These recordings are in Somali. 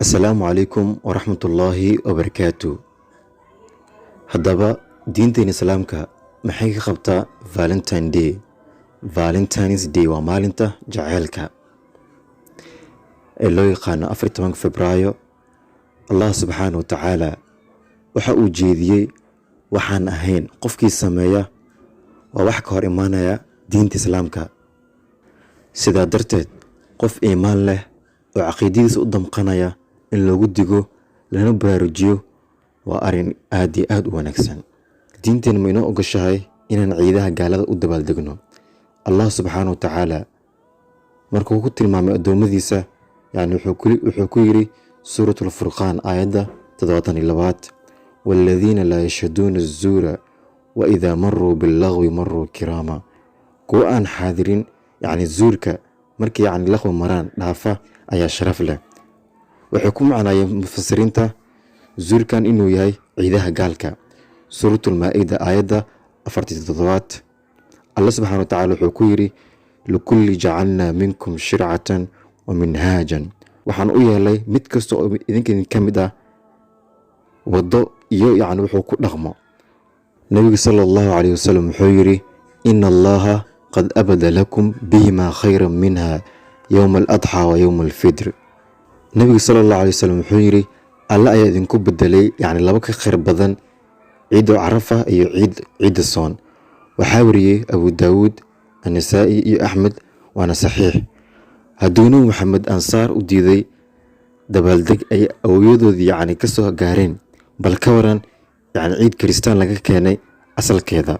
Asalaamu calaykum waraxmatullaahi wabarakaatu. Haddaba diinteena islaamka maxay ka qabtaa Valentine Day? Valentine's Day waa maalinta jaceylka ee loo yaqaano 14 Febraayo. Allah subxaanahu wa tacaala waxa uu jeediyey waxaan ahayn qofkii sameeya waa wax ka hor imaanaya diinta islaamka. sidaa darteed qof iimaan leh oo caqiidadiisa u damqanaya in loogu digo lana baraarujiyo waa arrin aad iyo aad u wanaagsan. diinteena ma inoo ogashahay inaan ciidaha gaalada u dabaaldegno. Allah subxaanahu wa tacaala markuu ku tilmaamay adoomadiisa wuxuu ku yiri suuratul furqaan aayadda 72 والذين لا يشهدون الزور وإذا مروا باللغو مروا كراما. kuwa aan xaadirin zuurka markii laqwi maraan dhaafa ayaa sharaf leh. waxay ku macnaayeen mufasiriinta zuurkan inuu yahay ciidaha gaalka. suuratul maa'ida aayadda 47 Allah subxaanahu wa tacaala wuxuu ku yiri likulli jacalnaa minkum shircatan wa minhaajan. waxaan u yeelay mid kasta oo idinka ka mid ah wado iyo wuxuu ku dhaqmo. nabiga sallallahu alayhi wasallam wuxuu yiri inna allaha qad abada lakum bihima khayran minha yawm al-adha wa yawm al-fitr. nabiga sallallahu alayhi wasallam wuxuu yiri alla ayaa idinku bedelay laba ka khayr badan ciid carafa iyo ciid soon. waxaa wariyay abu daawud an-nasaa'i iyo ahmed waana saxiix. hadduu nabi maxamed ansaar u diiday dabaaldeg ay awooyadoodii ka soo gaareen, bal ka waran ciid kristaan laga keenay asalkeeda.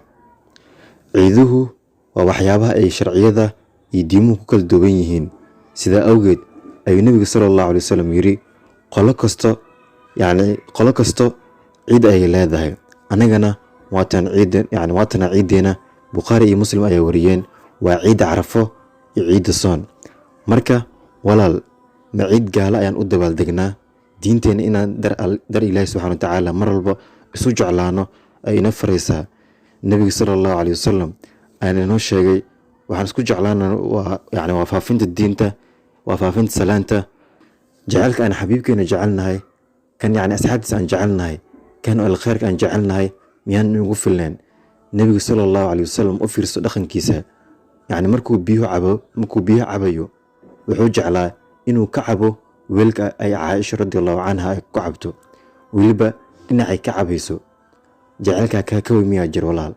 ciiduhu waa waxyaabaha ay sharciyada iyo diimuhu ku kala duwan yihiin. sidaa awgeed ayuu nabiga sallallahu alayhi wasallam yiri qolo kasto ciid ay leedahay. anagana waatan ciideena Bukhari iyo Muslim ayaa wariyeen waa ciid Carafo iyo ciid Soon. marka walaal ma ciid gaala ayaan u dabaaldegnaa. diinteena inaan dar Ilaahay subxaanahu wa tacaala mar walba isu jeclaano ay ina faraysaa. nabiga sallallahu alayhi wasallam ayaan inoo sheegay waxaan isku jeclaana waa faafinta diinta, waa faafinta salaanta, jacaylka aan xabiibkeena jecelnahay, kan asxaabtiisa aan jecelnahay, kan alkhayrka aan jecelnahay miyaan ugu filneen. nabiga sallallahu alayhi wasallam u fiirso dhaqankiisa. markuu biyo cabayo wuxuu jeclaa inuu ka cabo weelka ay Caaisha radiyallahu anha ay ku cabto, weliba dhinacay ka cabayso. jacaylka ka weyn miyaa jir walaal?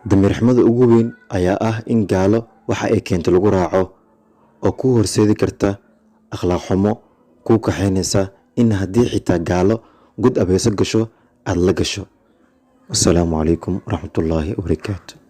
damirximada ugu weyn ayaa ah in gaalo waxa ay keento lagu raaco oo ku horseedi karta akhlaaq xumo, ku kaxaynaysa in haddii xitaa gaalo god abeeso gasho aad la gasho. assalaamu calaykum waraxmatullaahi wabarakaatu.